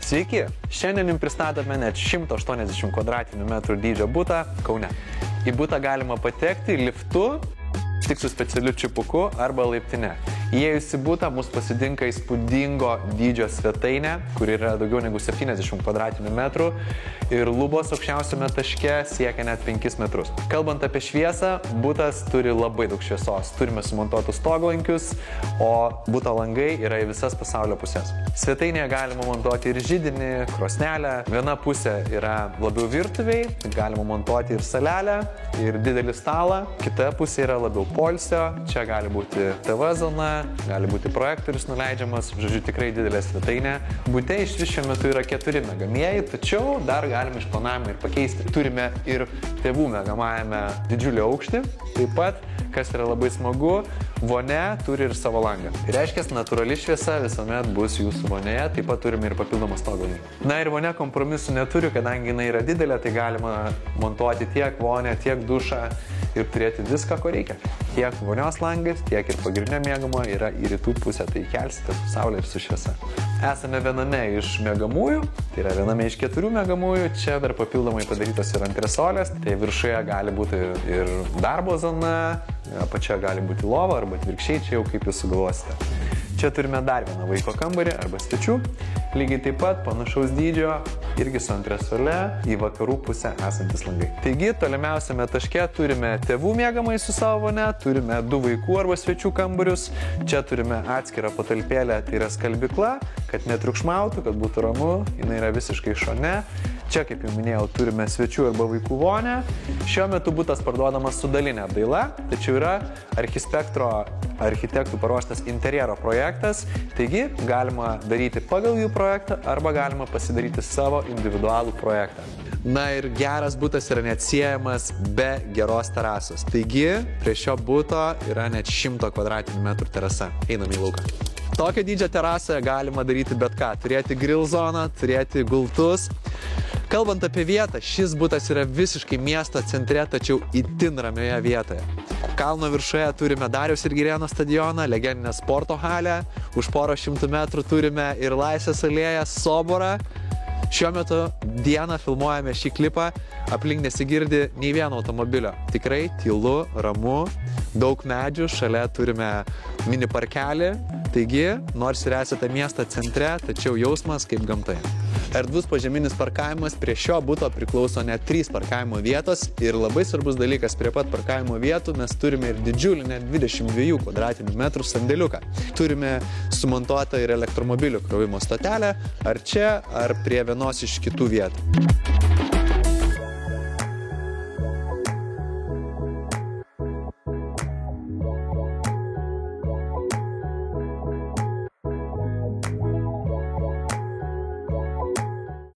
Sveiki, šiandien jums pristatome net 180 kvadratinių metrų dydžio butą Kaune. Į butą galima patekti liftu, tik su specialiu čipuku arba laiptine. Įėjus į butą mus pasitinka įspūdingo dydžio svetainė, kur yra daugiau negu 70 kvadratinių metrų ir lubos aukščiausiame taške siekia net 5 metrus. Kalbant apie šviesą, butas turi labai daug šviesos. Turime sumontuotus stoglankius, o buto langai yra į visas pasaulio pusės. Svetainėje galima montuoti ir židinį, krosnelę. Viena pusė yra labiau virtuviai, galima montuoti ir salelę, ir didelį stalą. Kita pusė yra labiau poilsio, čia gali būti TV zona, gali būti projektorius nuleidžiamas, žodžiu, tikrai didelė svetainė. Bute iš vis šiuo metu yra 4 miegamieji, tačiau dar galime išplanavimą ir pakeisti. Turime ir tėvų miegamajame didžiulį aukštį, taip pat, kas yra labai smagu, vonia turi ir savo langą. Tai reiškia, natūrali šviesa visuomet bus jūsų vonėje, taip pat turime ir papildomą stoglanį. Na ir vonia kompromisų neturi, kadangi jinai yra didelė, tai galima montuoti tiek vonę, tiek dušą ir turėti viską, ko reikia. Tiek vonios langas, tiek ir pagrindinė miegamo yra į rytų pusę, tai kelsite su saulė ir su šviesa. Esame viename iš miegamųjų, tai yra viename iš 4 miegamųjų, čia dar papildomai padarytos ir antresolės, tai viršuje gali būti ir darbo zona, apačioje gali būti lova arba atvirkščiai, čia jau kaip jūs sugalvosite. Čia turime dar vieną vaiko kambarį arba svečių, lygiai taip pat panašaus dydžio, irgi su antresole į vakarų pusę esantis langai. Taigi, tolimiausiame taške turime tėvų miegamąjį su savo vonia, turime 2 vaikų arba svečių kambarius, čia turime atskirą patalpėlę, tai yra skalbykla, kad netriukšmautų, kad būtų ramu, jinai yra visiškai šone. Čia, kaip jau minėjau, turime svečių arba vaikų vonę. Šiuo metu butas parduodamas su dalinė apdaila, tačiau yra Archispektro architektų paruoštas interjero projektas, taigi galima daryti pagal jų projektą arba galima pasidaryti savo individualų projektą. Na ir geras butas yra neatsiejamas be geros terasos, taigi prie šio buto yra net 100 kvadratinių metrų terasa. Einame į lauką. Tokio dydžio terasoje galima daryti bet ką, turėti grill zoną, turėti gultus. Kalbant apie vietą, šis butas yra visiškai miesto centre, tačiau itin ramioje vietoje. Kalno viršuje turime Dariaus ir Girėno stadioną, legendinę sporto halę, už poros 100 metrų turime ir Laisvės alėją, Soborą. Šiuo metu dieną filmuojame šį klipą, aplink nesigirdi nei vieno automobilio. Tikrai tylu, ramu, daug medžių, šalia turime mini parkelį. Taigi, nors ir esate miesto centre, tačiau jausmas kaip gamtoje. Erdvus požeminis parkavimas, prie šio buto priklauso net 3 parkavimo vietos ir labai svarbus dalykas, prie pat parkavimo vietų mes turime ir didžiulį net 22 kvadratinių metrų sandėliuką. Turime sumontuotą ir elektromobilių krovimo stotelę, ar čia, ar prie vienos iš kitų vietų.